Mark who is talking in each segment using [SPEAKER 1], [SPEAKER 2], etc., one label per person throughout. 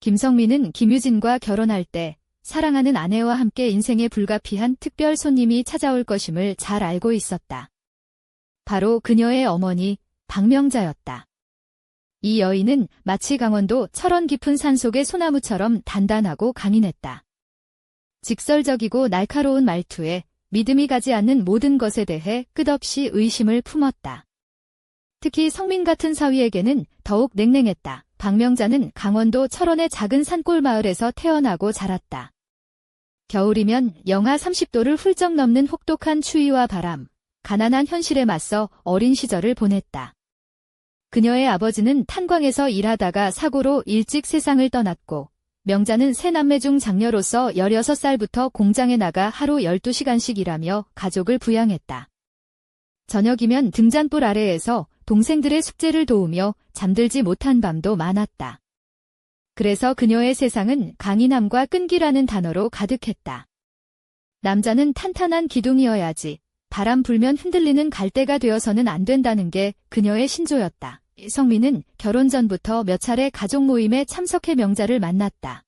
[SPEAKER 1] 김성민은 김유진과 결혼할 때 사랑하는 아내와 함께 인생에 불가피한 특별 손님이 찾아올 것임을 잘 알고 있었다. 바로 그녀의 어머니 박명자였다. 이 여인은 마치 강원도 철원 깊은 산속의 소나무처럼 단단하고 강인했다. 직설적이고 날카로운 말투에 믿음이 가지 않는 모든 것에 대해 끝없이 의심을 품었다. 특히 성민 같은 사위에게는 더욱 냉랭했다. 박명자는 강원도 철원의 작은 산골 마을에서 태어나고 자랐다. 겨울이면 영하 30도를 훌쩍 넘는 혹독한 추위와 바람, 가난한 현실에 맞서 어린 시절을 보냈다. 그녀의 아버지는 탄광에서 일하다가 사고로 일찍 세상을 떠났고, 명자는 세 남매 중 장녀로서 16살부터 공장에 나가 하루 12시간씩 일하며 가족을 부양했다. 저녁이면 등잔불 아래에서 동생들의 숙제를 도우며 잠들지 못한 밤도 많았다. 그래서 그녀의 세상은 강인함과 끈기라는 단어로 가득했다. 남자는 탄탄한 기둥이어야지 바람 불면 흔들리는 갈대가 되어서는 안 된다는 게 그녀의 신조였다. 성민은 결혼 전부터 몇 차례 가족 모임에 참석해 명자를 만났다.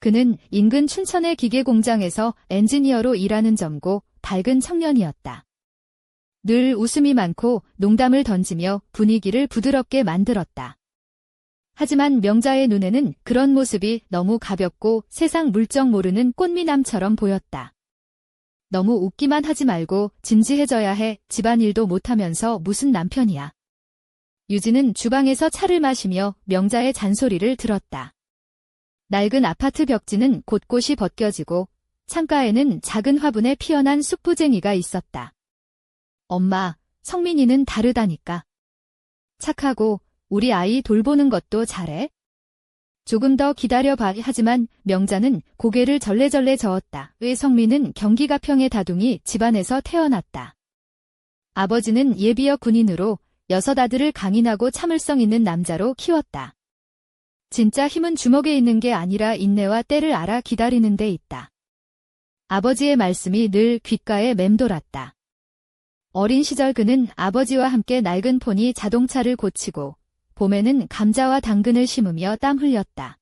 [SPEAKER 1] 그는 인근 춘천의 기계 공장에서 엔지니어로 일하는 젊고 밝은 청년이었다. 늘 웃음이 많고 농담을 던지며 분위기를 부드럽게 만들었다. 하지만 명자의 눈에는 그런 모습이 너무 가볍고 세상 물정 모르는 꽃미남처럼 보였다. 너무 웃기만 하지 말고 진지해져야 해. 집안일도 못하면서 무슨 남편이야. 유진은 주방에서 차를 마시며 명자의 잔소리를 들었다. 낡은 아파트 벽지는 곳곳이 벗겨지고 창가에는 작은 화분에 피어난 쑥부쟁이가 있었다. 엄마, 성민이는 다르다니까. 착하고 우리 아이 돌보는 것도 잘해? 조금 더 기다려봐. 하지만 명자는 고개를 절레절레 저었다. 왜 성민은 경기 가평의 다둥이 집안에서 태어났다. 아버지는 예비역 군인으로 6 아들을 강인하고 참을성 있는 남자로 키웠다. 진짜 힘은 주먹에 있는 게 아니라 인내와 때를 알아 기다리는 데 있다. 아버지의 말씀이 늘 귓가에 맴돌았다. 어린 시절 그는 아버지와 함께 낡은 포니 자동차를 고치고 봄에는 감자와 당근을 심으며 땀 흘렸다.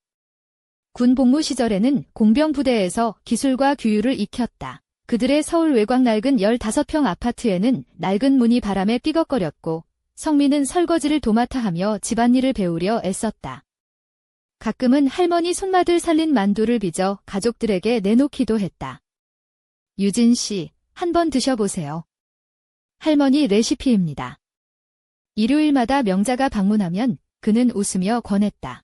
[SPEAKER 1] 군 복무 시절에는 공병부대에서 기술과 규율을 익혔다. 그들의 서울 외곽 낡은 15평 아파트에는 낡은 문이 바람에 삐걱거렸고 성민은 설거지를 도맡아 하며 집안일을 배우려 애썼다. 가끔은 할머니 손맛을 살린 만두를 빚어 가족들에게 내놓기도 했다. 유진 씨, 한번 드셔보세요. 할머니 레시피입니다. 일요일마다 명자가 방문하면 그는 웃으며 권했다.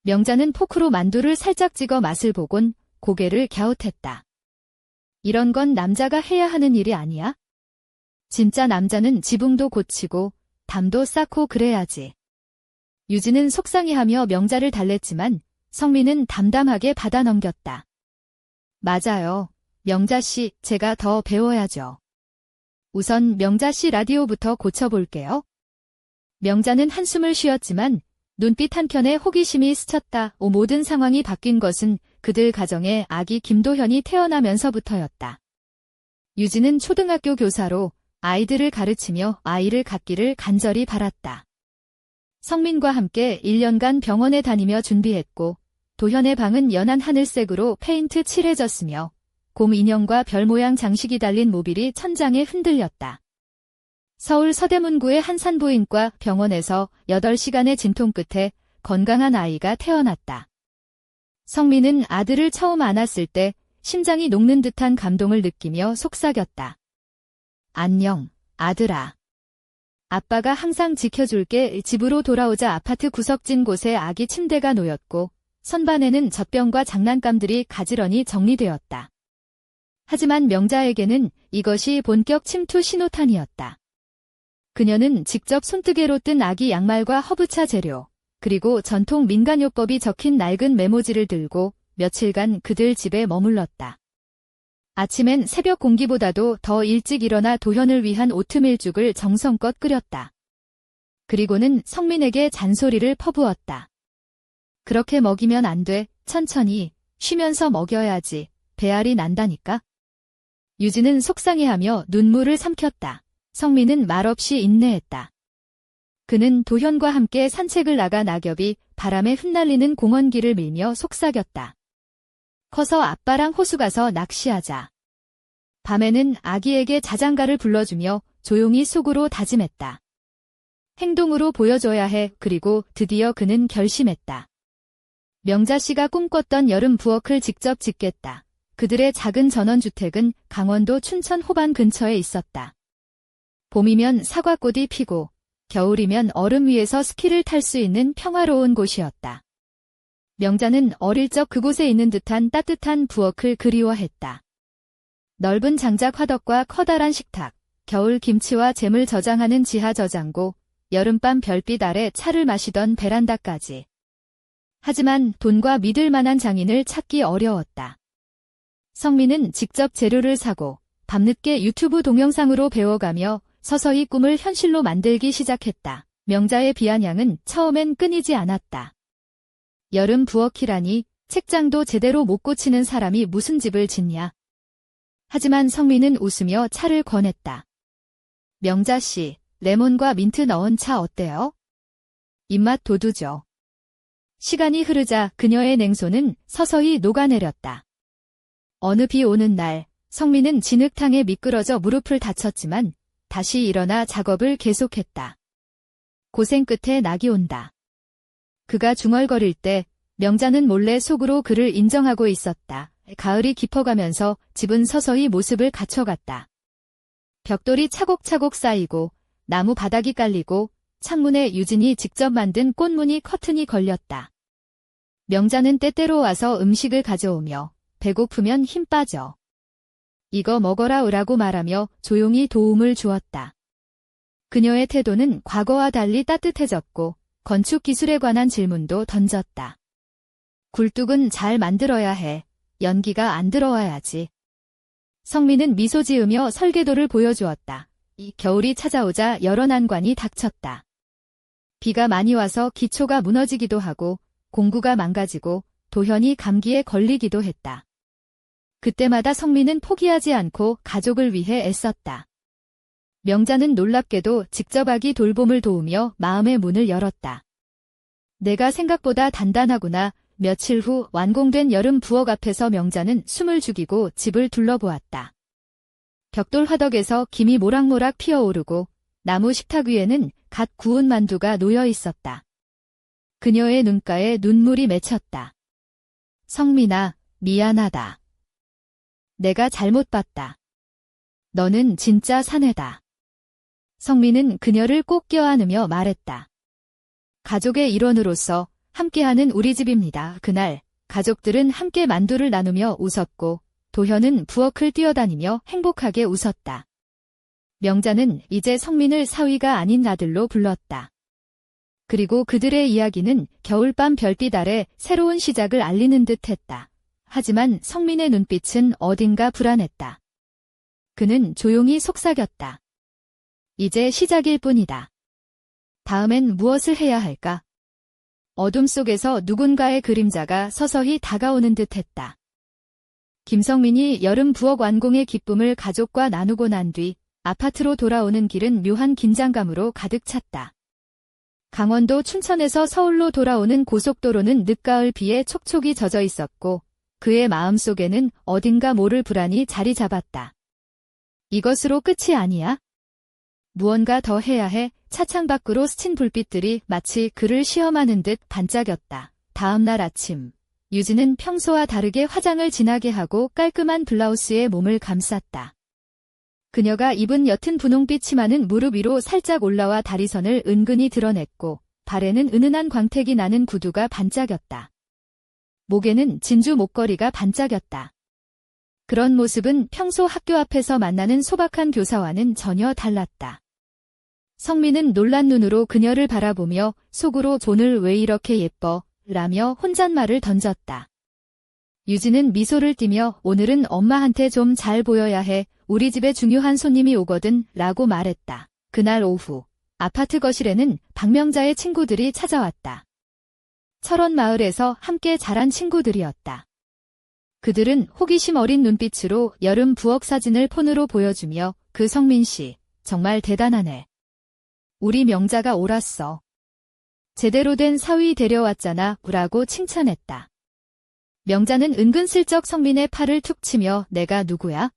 [SPEAKER 1] 명자는 포크로 만두를 살짝 찍어 맛을 보곤 고개를 갸웃했다. 이런 건 남자가 해야 하는 일이 아니야? 진짜 남자는 지붕도 고치고 담도 쌓고 그래야지. 유진은 속상해하며 명자를 달랬지만 성민은 담담하게 받아넘겼다. 맞아요. 명자씨, 제가 더 배워야죠. 우선 명자씨 라디오부터 고쳐볼게요. 명자는 한숨을 쉬었지만 눈빛 한켠에 호기심이 스쳤다. 모든 상황이 바뀐 것은 그들 가정에 아기 김도현이 태어나면서부터였다. 유진은 초등학교 교사로 아이들을 가르치며 아이를 갖기를 간절히 바랐다. 성민과 함께 1년간 병원에 다니며 준비했고 도현의 방은 연한 하늘색으로 페인트 칠해졌으며 곰 인형과 별 모양 장식이 달린 모빌이 천장에 흔들렸다. 서울 서대문구의 한 산부인과 병원에서 8시간의 진통 끝에 건강한 아이가 태어났다. 성민은 아들을 처음 안았을 때 심장이 녹는 듯한 감동을 느끼며 속삭였다. 안녕, 아들아. 아빠가 항상 지켜줄게. 집으로 돌아오자 아파트 구석진 곳에 아기 침대가 놓였고 선반에는 젖병과 장난감들이 가지런히 정리되었다. 하지만 명자에게는 이것이 본격 침투 신호탄이었다. 그녀는 직접 손뜨개로 뜬 아기 양말과 허브차 재료, 그리고 전통 민간요법이 적힌 낡은 메모지를 들고 며칠간 그들 집에 머물렀다. 아침엔 새벽 공기보다도 더 일찍 일어나 도현을 위한 오트밀죽을 정성껏 끓였다. 그리고는 성민에게 잔소리를 퍼부었다. 그렇게 먹이면 안 돼. 천천히, 쉬면서 먹여야지. 배알이 난다니까. 유진은 속상해하며 눈물을 삼켰다. 성민은 말없이 인내했다. 그는 도현과 함께 산책을 나가 낙엽이 바람에 흩날리는 공원길을 밀며 속삭였다. 커서 아빠랑 호수 가서 낚시하자. 밤에는 아기에게 자장가를 불러주며 조용히 속으로 다짐했다. 행동으로 보여줘야 해. 그리고 드디어 그는 결심했다. 명자씨가 꿈꿨던 여름 부엌을 직접 짓겠다. 그들의 작은 전원주택은 강원도 춘천 호반 근처에 있었다. 봄이면 사과꽃이 피고 겨울이면 얼음 위에서 스키를 탈 수 있는 평화로운 곳이었다. 명자는 어릴 적 그곳에 있는 듯한 따뜻한 부엌을 그리워했다. 넓은 장작 화덕과 커다란 식탁, 겨울 김치와 잼을 저장하는 지하 저장고, 여름밤 별빛 아래 차를 마시던 베란다까지. 하지만 돈과 믿을 만한 장인을 찾기 어려웠다. 성민은 직접 재료를 사고 밤늦게 유튜브 동영상으로 배워가며 서서히 꿈을 현실로 만들기 시작했다. 명자의 비아냥은 처음엔 끊이지 않았다. 여름 부엌이라니 책장도 제대로 못 고치는 사람이 무슨 집을 짓냐. 하지만 성민은 웃으며 차를 권했다. 명자씨, 레몬과 민트 넣은 차 어때요? 입맛 돋우죠. 시간이 흐르자 그녀의 냉소는 서서히 녹아내렸다. 어느 비 오는 날, 성민은 진흙탕에 미끄러져 무릎을 다쳤지만 다시 일어나 작업을 계속했다. 고생 끝에 낙이 온다. 그가 중얼거릴 때 명자는 몰래 속으로 그를 인정하고 있었다. 가을이 깊어가면서 집은 서서히 모습을 갖춰갔다. 벽돌이 차곡차곡 쌓이고 나무 바닥이 깔리고 창문에 유진이 직접 만든 꽃무늬 커튼이 걸렸다. 명자는 때때로 와서 음식을 가져오며 배고프면 힘 빠져. 이거 먹어라 으라고 말하며 조용히 도움을 주었다. 그녀의 태도는 과거와 달리 따뜻해졌고 건축 기술에 관한 질문도 던졌다. 굴뚝은 잘 만들어야 해. 연기가 안 들어와야지. 성민은 미소 지으며 설계도를 보여주었다. 이 겨울이 찾아오자 여러 난관이 닥쳤다. 비가 많이 와서 기초가 무너지기도 하고 공구가 망가지고 도현이 감기에 걸리기도 했다. 그때마다 성민은 포기하지 않고 가족을 위해 애썼다. 명자는 놀랍게도 직접 아기 돌봄을 도우며 마음의 문을 열었다. 내가 생각보다 단단하구나. 며칠 후 완공된 여름 부엌 앞에서 명자는 숨을 죽이고 집을 둘러보았다. 벽돌 화덕에서 김이 모락모락 피어오르고 나무 식탁 위에는 갓 구운 만두가 놓여 있었다. 그녀의 눈가에 눈물이 맺혔다. 성민아, 미안하다. 내가 잘못 봤다. 너는 진짜 사내다. 성민은 그녀를 꼭 껴안으며 말했다. 가족의 일원으로서 함께하는 우리 집입니다. 그날 가족들은 함께 만두를 나누며 웃었고 도현은 부엌을 뛰어다니며 행복하게 웃었다. 명자는 이제 성민을 사위가 아닌 아들로 불렀다. 그리고 그들의 이야기는 겨울밤 별빛 아래 새로운 시작을 알리는 듯했다. 하지만 성민의 눈빛은 어딘가 불안했다. 그는 조용히 속삭였다. 이제 시작일 뿐이다. 다음엔 무엇을 해야 할까? 어둠 속에서 누군가의 그림자가 서서히 다가오는 듯했다. 김성민이 여름 부엌 완공의 기쁨을 가족과 나누고 난 뒤 아파트로 돌아오는 길은 묘한 긴장감으로 가득 찼다. 강원도 춘천에서 서울로 돌아오는 고속도로는 늦가을 비에 촉촉이 젖어 있었고 그의 마음속에는 어딘가 모를 불안이 자리 잡았다. 이것으로 끝이 아니야? 무언가 더 해야 해. 차창 밖으로 스친 불빛들이 마치 그를 시험하는 듯 반짝였다. 다음 날 아침, 유진은 평소와 다르게 화장을 진하게 하고 깔끔한 블라우스에 몸을 감쌌다. 그녀가 입은 옅은 분홍빛 치마는 무릎 위로 살짝 올라와 다리선을 은근히 드러냈고 발에는 은은한 광택이 나는 구두가 반짝였다. 목에는 진주 목걸이가 반짝였다. 그런 모습은 평소 학교 앞에서 만나는 소박한 교사와는 전혀 달랐다. 성민은 놀란 눈으로 그녀를 바라보며 속으로 오늘 왜 이렇게 예뻐? 라며 혼잣말을 던졌다. 유진은 미소를 띠며 오늘은 엄마한테 좀 잘 보여야 해. 우리 집에 중요한 손님이 오거든 라고 말했다. 그날 오후 아파트 거실에는 박명자의 친구들이 찾아왔다. 철원 마을에서 함께 자란 친구들이었다. 그들은 호기심 어린 눈빛으로 여름 부엌 사진을 폰으로 보여주며 그 성민 씨 정말 대단하네. 우리 명자가 옳았어. 제대로 된 사위 데려왔잖아 라고 칭찬했다. 명자는 은근슬쩍 성민의 팔을 툭 치며 내가 누구야?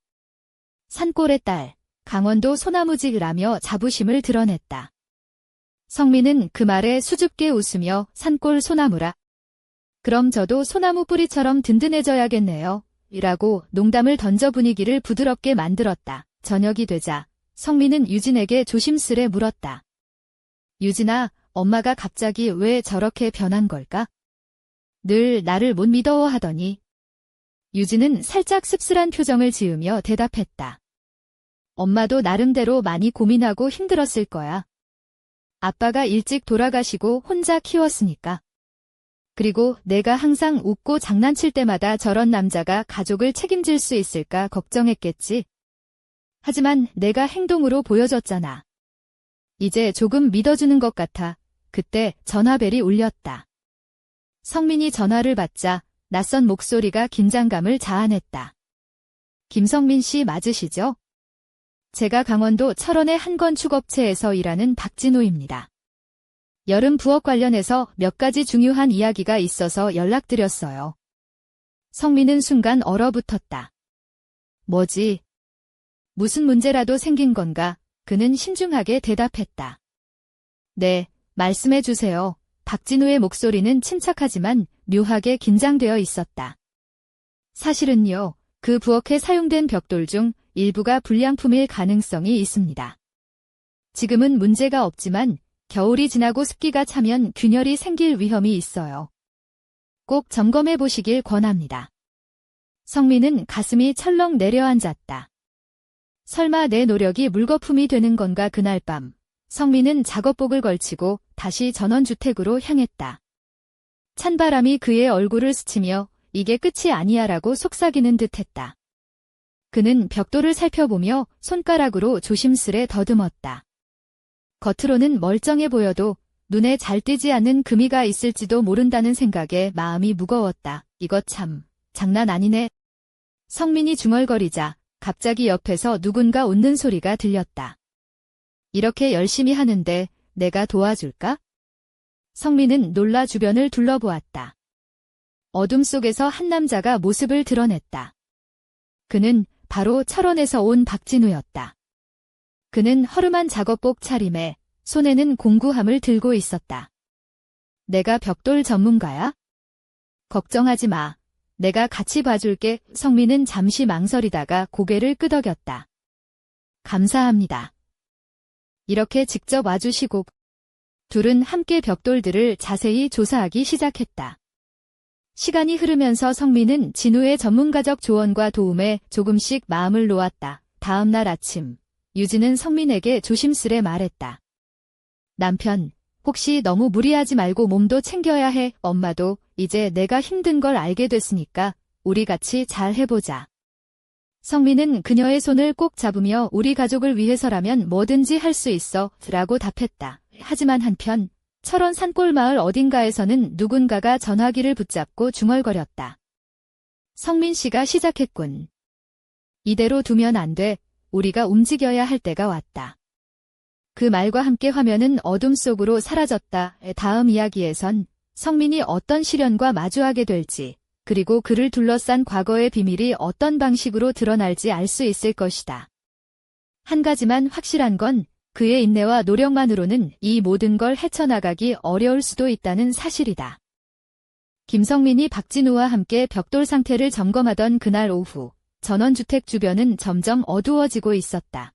[SPEAKER 1] 산골의 딸, 강원도 소나무지라며 자부심을 드러냈다. 성민은 그 말에 수줍게 웃으며 산골 소나무라. 그럼 저도 소나무 뿌리처럼 든든해져야겠네요. 이라고 농담을 던져 분위기를 부드럽게 만들었다. 저녁이 되자 성민은 유진에게 조심스레 물었다. 유진아, 엄마가 갑자기 왜 저렇게 변한 걸까? 늘 나를 못 믿어하더니. 유진은 살짝 씁쓸한 표정을 지으며 대답했다. 엄마도 나름대로 많이 고민하고 힘들었을 거야. 아빠가 일찍 돌아가시고 혼자 키웠으니까. 그리고 내가 항상 웃고 장난칠 때마다 저런 남자가 가족을 책임질 수 있을까 걱정했겠지. 하지만 내가 행동으로 보여줬잖아. 이제 조금 믿어주는 것 같아. 그때 전화벨이 울렸다. 성민이 전화를 받자 낯선 목소리가 긴장감을 자아냈다. 김성민 씨 맞으시죠? 제가 강원도 철원의 한 건축업체에서 일하는 박진우입니다. 여름 부업 관련해서 몇 가지 중요한 이야기가 있어서 연락드렸어요. 성민은 순간 얼어붙었다. 뭐지? 무슨 문제라도 생긴 건가? 그는 신중하게 대답했다. 네, 말씀해 주세요. 박진우의 목소리는 침착하지만 묘하게 긴장되어 있었다. 사실은요, 그 부엌에 사용된 벽돌 중 일부가 불량품일 가능성이 있습니다. 지금은 문제가 없지만 겨울이 지나고 습기가 차면 균열이 생길 위험이 있어요. 꼭 점검해 보시길 권합니다. 성민은 가슴이 철렁 내려앉았다. 설마 내 노력이 물거품이 되는 건가. 그날 밤 성민은 작업복을 걸치고 다시 전원주택으로 향했다. 찬바람이 그의 얼굴을 스치며 이게 끝이 아니야라고 속삭이는 듯했다. 그는 벽돌을 살펴보며 손가락으로 조심스레 더듬었다. 겉으로는 멀쩡해 보여도 눈에 잘 띄지 않는 금이가 있을지도 모른다는 생각에 마음이 무거웠다. 이거 참 장난 아니네. 성민이 중얼거리자 갑자기 옆에서 누군가 웃는 소리가 들렸다. 이렇게 열심히 하는데 내가 도와줄까? 성민은 놀라 주변을 둘러보았다. 어둠 속에서 한 남자가 모습을 드러냈다. 그는 바로 철원에서 온 박진우였다. 그는 허름한 작업복 차림에 손에는 공구함을 들고 있었다. 내가 벽돌 전문가야? 걱정하지 마. 내가 같이 봐줄게. 성민은 잠시 망설이다가 고개를 끄덕였다. 감사합니다. 이렇게 직접 와주시고. 둘은 함께 벽돌들을 자세히 조사하기 시작했다. 시간이 흐르면서 성민은 진우의 전문가적 조언과 도움에 조금씩 마음을 놓았다. 다음 날 아침, 유진은 성민에게 조심스레 말했다. 남편, 혹시 너무 무리하지 말고 몸도 챙겨야 해. 엄마도 이제 내가 힘든 걸 알게 됐으니까 우리 같이 잘 해보자. 성민은 그녀의 손을 꼭 잡으며 우리 가족을 위해서라면 뭐든지 할 수 있어 라고 답했다. 하지만 한편 철원 산골 마을 어딘가에서는 누군가가 전화기를 붙잡고 중얼거렸다. 성민 씨가 시작했군. 이대로 두면 안 돼. 우리가 움직여야 할 때가 왔다. 그 말과 함께 화면은 어둠 속으로 사라졌다. 다음 이야기에선 성민이 어떤 시련과 마주하게 될지, 그리고 그를 둘러싼 과거의 비밀이 어떤 방식으로 드러날지 알 수 있을 것이다. 한 가지만 확실한 건 그의 인내와 노력만으로는 이 모든 걸 헤쳐나가기 어려울 수도 있다는 사실이다. 김성민이 박진우와 함께 벽돌 상태를 점검하던 그날 오후, 전원주택 주변은 점점 어두워지고 있었다.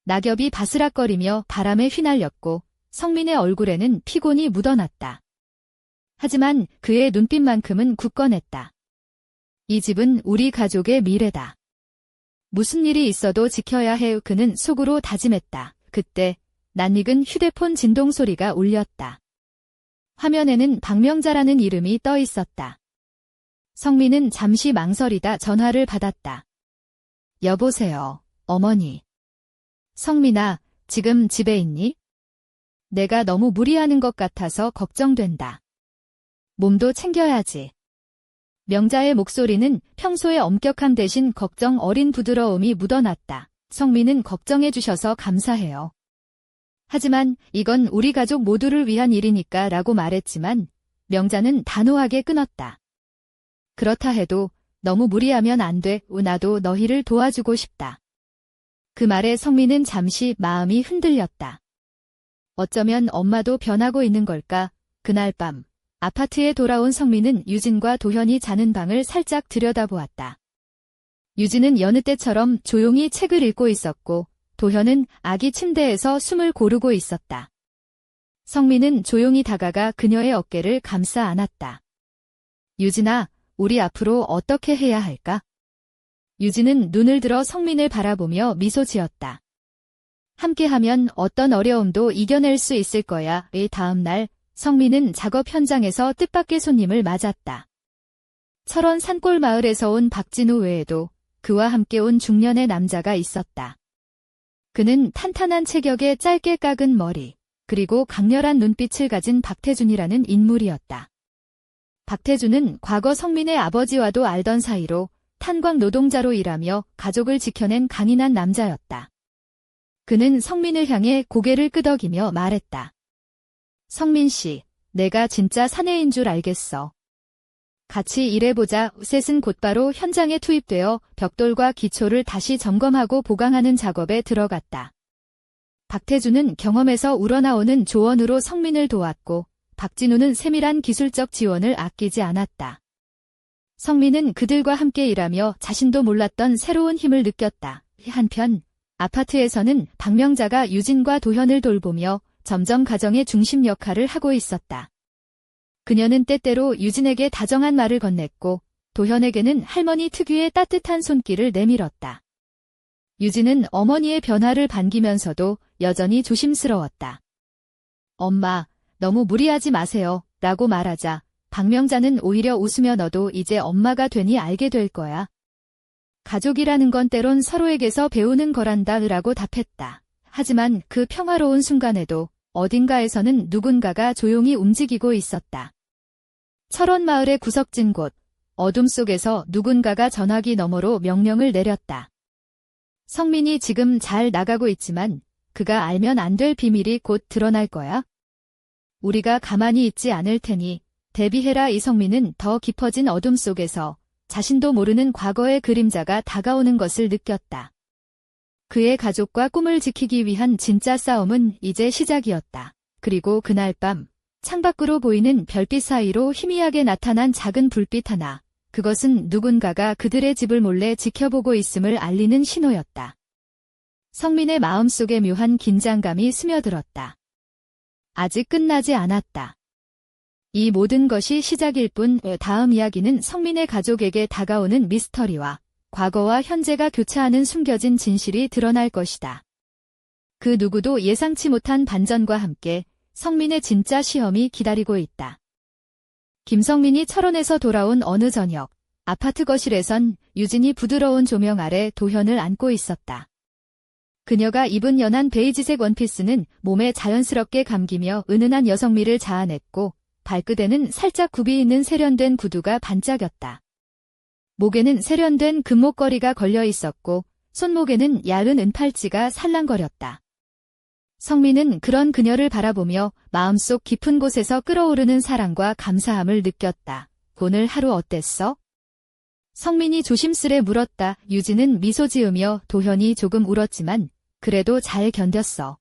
[SPEAKER 1] 낙엽이 바스락거리며 바람에 휘날렸고 성민의 얼굴에는 피곤이 묻어났다. 하지만 그의 눈빛만큼은 굳건했다. 이 집은 우리 가족의 미래다. 무슨 일이 있어도 지켜야 해. 그는 속으로 다짐했다. 그때 낯익은 휴대폰 진동 소리가 울렸다. 화면에는 박명자라는 이름이 떠 있었다. 성민은 잠시 망설이다 전화를 받았다. 여보세요, 어머니. 성민아, 지금 집에 있니? 내가 너무 무리하는 것 같아서 걱정된다. 몸도 챙겨야지. 명자의 목소리는 평소의 엄격함 대신 걱정 어린 부드러움이 묻어났다. 성민은 걱정해 주셔서 감사해요. 하지만 이건 우리 가족 모두를 위한 일이니까 라고 말했지만 명자는 단호하게 끊었다. 그렇다 해도 너무 무리하면 안 돼. 나도 너희를 도와주고 싶다. 그 말에 성민은 잠시 마음이 흔들렸다. 어쩌면 엄마도 변하고 있는 걸까? 그날 밤 아파트에 돌아온 성민은 유진과 도현이 자는 방을 살짝 들여다보았다. 유진은 여느 때처럼 조용히 책을 읽고 있었고 도현은 아기 침대에서 숨을 고르고 있었다. 성민은 조용히 다가가 그녀의 어깨를 감싸 안았다. 유진아, 우리 앞으로 어떻게 해야 할까? 유진은 눈을 들어 성민을 바라보며 미소 지었다. 함께하면 어떤 어려움도 이겨낼 수 있을 거야. 이 다음 날 성민은 작업 현장에서 뜻밖의 손님을 맞았다. 철원 산골 마을에서 온 박진우 외에도 그와 함께 온 중년의 남자가 있었다. 그는 탄탄한 체격에 짧게 깎은 머리, 그리고 강렬한 눈빛을 가진 박태준이라는 인물이었다. 박태준은 과거 성민의 아버지와도 알던 사이로 탄광 노동자로 일하며 가족을 지켜낸 강인한 남자였다. 그는 성민을 향해 고개를 끄덕이며 말했다. 성민 씨, 내가 진짜 사내인 줄 알겠어. 같이 일해보자. 셋은 곧바로 현장에 투입되어 벽돌과 기초를 다시 점검하고 보강하는 작업에 들어갔다. 박태준은 경험에서 우러나오는 조언으로 성민을 도왔고 박진우는 세밀한 기술적 지원을 아끼지 않았다. 성민은 그들과 함께 일하며 자신도 몰랐던 새로운 힘을 느꼈다. 한편 아파트에서는 박명자가 유진과 도현을 돌보며 점점 가정의 중심 역할을 하고 있었다. 그녀는 때때로 유진에게 다정한 말을 건넸고 도현에게는 할머니 특유의 따뜻한 손길을 내밀었다. 유진은 어머니의 변화를 반기면서도 여전히 조심스러웠다. 엄마, 너무 무리하지 마세요. 라고 말하자 박명자는 오히려 웃으며 너도 이제 엄마가 되니 알게 될 거야. 가족이라는 건 때론 서로에게서 배우는 거란다. 라고 답했다. 하지만 그 평화로운 순간에도 어딘가에서는 누군가가 조용히 움직이고 있었다. 철원 마을의 구석진 곳, 어둠 속에서 누군가가 전화기 너머로 명령을 내렸다. 성민이 지금 잘 나가고 있지만 그가 알면 안 될 비밀이 곧 드러날 거야. 우리가 가만히 있지 않을 테니 대비해라. 이성민은 더 깊어진 어둠 속에서 자신도 모르는 과거의 그림자가 다가오는 것을 느꼈다. 그의 가족과 꿈을 지키기 위한 진짜 싸움은 이제 시작이었다. 그리고 그날 밤 창밖으로 보이는 별빛 사이로 희미하게 나타난 작은 불빛 하나. 그것은 누군가가 그들의 집을 몰래 지켜보고 있음을 알리는 신호였다. 성민의 마음속에 묘한 긴장감이 스며들었다. 아직 끝나지 않았다. 이 모든 것이 시작일 뿐. 다음 이야기는 성민의 가족에게 다가오는 미스터리와 과거와 현재가 교차하는 숨겨진 진실이 드러날 것이다. 그 누구도 예상치 못한 반전과 함께 성민의 진짜 시험이 기다리고 있다. 김성민이 철원에서 돌아온 어느 저녁, 아파트 거실에선 유진이 부드러운 조명 아래 도현을 안고 있었다. 그녀가 입은 연한 베이지색 원피스는 몸에 자연스럽게 감기며 은은한 여성미를 자아냈고 발끝에는 살짝 굽이 있는 세련된 구두가 반짝였다. 목에는 세련된 금목걸이가 걸려 있었고 손목에는 얇은 은팔찌가 살랑거렸다. 성민은 그런 그녀를 바라보며 마음속 깊은 곳에서 끓어오르는 사랑과 감사함을 느꼈다. 오늘 하루 어땠어? 성민이 조심스레 물었다. 유진은 미소 지으며 도현이 조금 울었지만 그래도 잘 견뎠어.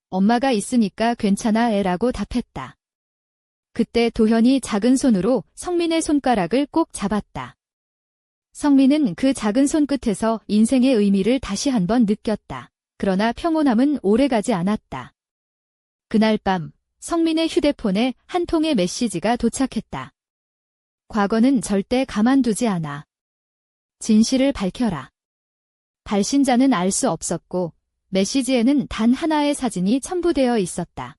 [SPEAKER 1] 엄마가 있으니까 괜찮아 애라고 답했다. 그때 도현이 작은 손으로 성민의 손가락을 꼭 잡았다. 성민은 그 작은 손끝에서 인생의 의미를 다시 한번 느꼈다. 그러나 평온함은 오래가지 않았다. 그날 밤 성민의 휴대폰에 한 통의 메시지가 도착했다. 과거는 절대 가만두지 않아. 진실을 밝혀라. 발신자는 알 수 없었고 메시지에는 단 하나의 사진이 첨부되어 있었다.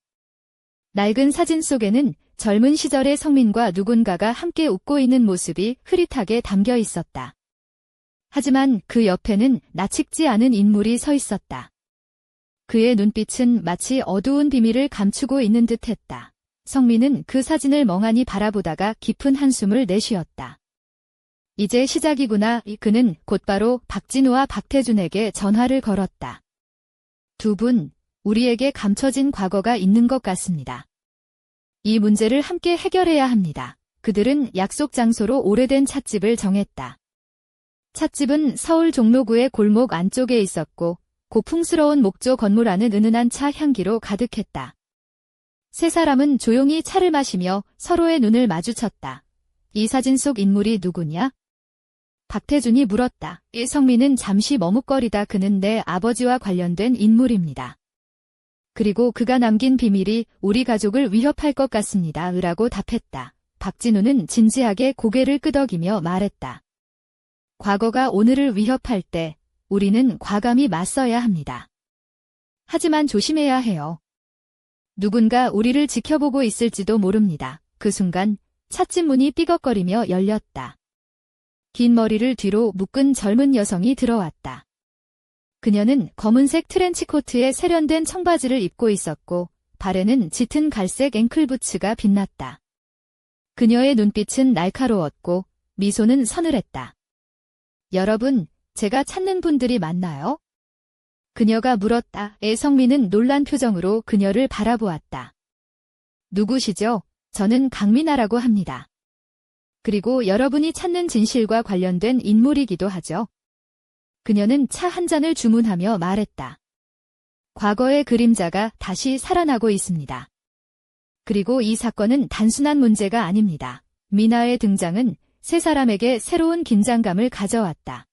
[SPEAKER 1] 낡은 사진 속에는 젊은 시절의 성민과 누군가가 함께 웃고 있는 모습이 흐릿하게 담겨 있었다. 하지만 그 옆에는 낯익지 않은 인물이 서 있었다. 그의 눈빛은 마치 어두운 비밀을 감추고 있는 듯했다. 성민은 그 사진을 멍하니 바라보다가 깊은 한숨을 내쉬었다. 이제 시작이구나. 그는 곧바로 박진우와 박태준에게 전화를 걸었다. 두 분, 우리에게 감춰진 과거가 있는 것 같습니다. 이 문제를 함께 해결해야 합니다. 그들은 약속 장소로 오래된 찻집을 정했다. 찻집은 서울 종로구의 골목 안쪽에 있었고 고풍스러운 목조 건물 안은 은은한 차 향기로 가득했다. 세 사람은 조용히 차를 마시며 서로의 눈을 마주쳤다. 이 사진 속 인물이 누구냐? 박태준이 물었다. 성민은 잠시 머뭇거리다 그는 내 아버지와 관련된 인물입니다. 그리고 그가 남긴 비밀이 우리 가족을 위협할 것 같습니다. 라고 답했다. 박진우는 진지하게 고개를 끄덕이며 말했다. 과거가 오늘을 위협할 때 우리는 과감히 맞서야 합니다. 하지만 조심해야 해요. 누군가 우리를 지켜보고 있을지도 모릅니다. 그 순간 찻집 문이 삐걱거리며 열렸다. 긴 머리를 뒤로 묶은 젊은 여성이 들어왔다. 그녀는 검은색 트렌치코트에 세련된 청바지를 입고 있었고 발에는 짙은 갈색 앵클부츠가 빛났다. 그녀의 눈빛은 날카로웠고 미소는 서늘했다. 여러분, 제가 찾는 분들이 맞나요? 그녀가 물었다. 성민은 놀란 표정으로 그녀를 바라보았다. 누구시죠? 저는 강민아라고 합니다. 그리고 여러분이 찾는 진실과 관련된 인물이기도 하죠. 그녀는 차 한 잔을 주문하며 말했다. 과거의 그림자가 다시 살아나고 있습니다. 그리고 이 사건은 단순한 문제가 아닙니다. 미나의 등장은 세 사람에게 새로운 긴장감을 가져왔다.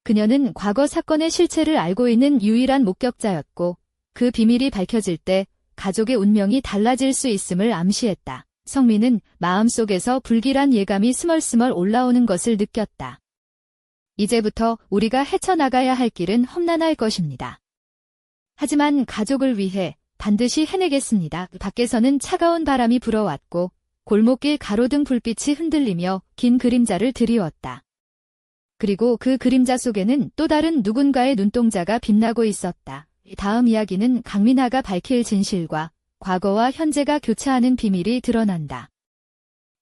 [SPEAKER 1] 그녀는 과거 사건의 실체를 알고 있는 유일한 목격자였고 그 비밀이 밝혀질 때 가족의 운명이 달라질 수 있음을 암시했다. 성민은 마음속에서 불길한 예감이 스멀스멀 올라오는 것을 느꼈다. 이제부터 우리가 헤쳐나가야 할 길은 험난할 것입니다. 하지만 가족을 위해 반드시 해내겠습니다. 밖에서는 차가운 바람이 불어왔고 골목길 가로등 불빛이 흔들리며 긴 그림자를 드리웠다. 그리고 그 그림자 속에는 또 다른 누군가의 눈동자가 빛나고 있었다. 다음 이야기는 강민아가 밝힐 진실과 과거와 현재가 교차하는 비밀이 드러난다.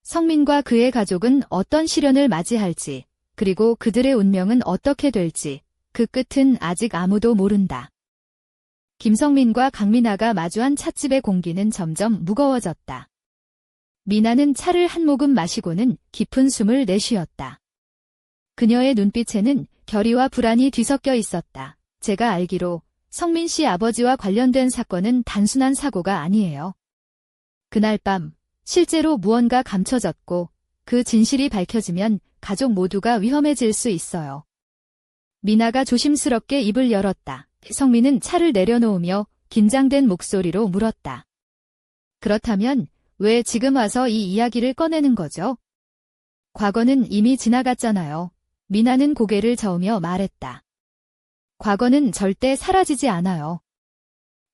[SPEAKER 1] 성민과 그의 가족은 어떤 시련을 맞이할지, 그리고 그들의 운명은 어떻게 될지, 그 끝은 아직 아무도 모른다. 김성민과 강민아가 마주한 찻집의 공기는 점점 무거워졌다. 미나는 차를 한 모금 마시고는 깊은 숨을 내쉬었다. 그녀의 눈빛에는 결의와 불안이 뒤섞여 있었다. 제가 알기로 성민 씨 아버지와 관련된 사건은 단순한 사고가 아니에요. 그날 밤 실제로 무언가 감춰졌고 그 진실이 밝혀지면 가족 모두가 위험해질 수 있어요. 미나가 조심스럽게 입을 열었다. 성민은 차를 내려놓으며 긴장된 목소리로 물었다. 그렇다면 왜 지금 와서 이 이야기를 꺼내는 거죠? 과거는 이미 지나갔잖아요. 미나는 고개를 저으며 말했다. 과거는 절대 사라지지 않아요.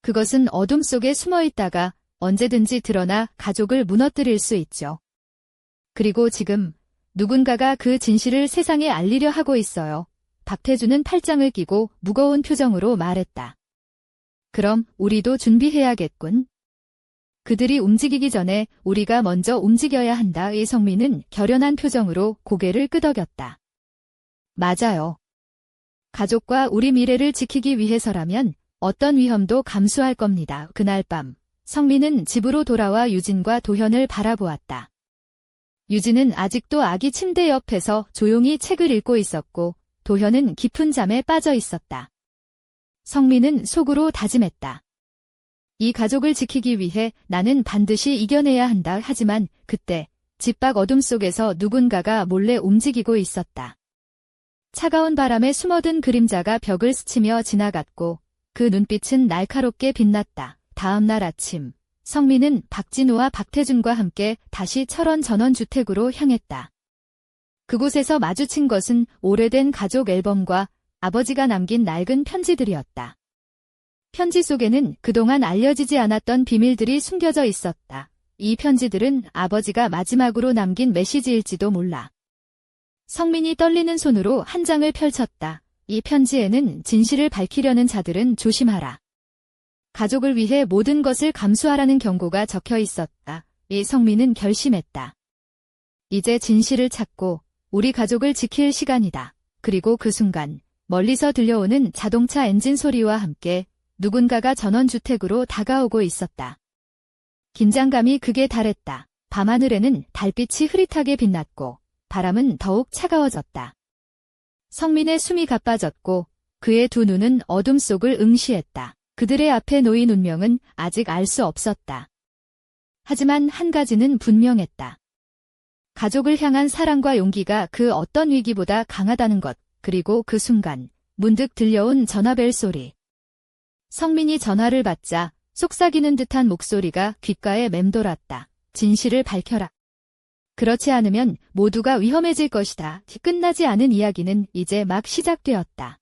[SPEAKER 1] 그것은 어둠 속에 숨어 있다가 언제든지 드러나 가족을 무너뜨릴 수 있죠. 그리고 지금 누군가가 그 진실을 세상에 알리려 하고 있어요. 박태준은 팔짱을 끼고 무거운 표정으로 말했다. 그럼 우리도 준비해야겠군. 그들이 움직이기 전에 우리가 먼저 움직여야 한다. 이성민은 결연한 표정으로 고개를 끄덕였다. 맞아요. 가족과 우리 미래를 지키기 위해서라면 어떤 위험도 감수할 겁니다. 그날 밤 성민은 집으로 돌아와 유진과 도현을 바라보았다. 유진은 아직도 아기 침대 옆에서 조용히 책을 읽고 있었고 도현은 깊은 잠에 빠져 있었다. 성민은 속으로 다짐했다. 이 가족을 지키기 위해 나는 반드시 이겨내야 한다. 하지만 그때 집 밖 어둠 속에서 누군가가 몰래 움직이고 있었다. 차가운 바람에 숨어든 그림자가 벽을 스치며 지나갔고 그 눈빛은 날카롭게 빛났다. 다음 날 아침 성민은 박진우와 박태준과 함께 다시 철원 전원주택으로 향했다. 그곳에서 마주친 것은 오래된 가족 앨범과 아버지가 남긴 낡은 편지들이었다. 편지 속에는 그동안 알려지지 않았던 비밀들이 숨겨져 있었다. 이 편지들은 아버지가 마지막으로 남긴 메시지일지도 몰라. 성민이 떨리는 손으로 한 장을 펼쳤다. 이 편지에는 진실을 밝히려는 자들은 조심하라. 가족을 위해 모든 것을 감수하라는 경고가 적혀 있었다. 이 성민은 결심했다. 이제 진실을 찾고 우리 가족을 지킬 시간이다. 그리고 그 순간 멀리서 들려오는 자동차 엔진 소리와 함께 누군가가 전원주택으로 다가오고 있었다. 긴장감이 극에 달했다. 밤하늘에는 달빛이 흐릿하게 빛났고 바람은 더욱 차가워졌다. 성민의 숨이 가빠졌고 그의 두 눈은 어둠 속을 응시했다. 그들의 앞에 놓인 운명은 아직 알 수 없었다. 하지만 한 가지는 분명했다. 가족을 향한 사랑과 용기가 그 어떤 위기보다 강하다는 것, 그리고 그 순간 문득 들려온 전화벨 소리. 성민이 전화를 받자 속삭이는 듯한 목소리가 귓가에 맴돌았다. 진실을 밝혀라. 그렇지 않으면 모두가 위험해질 것이다. 끝나지 않은 이야기는 이제 막 시작되었다.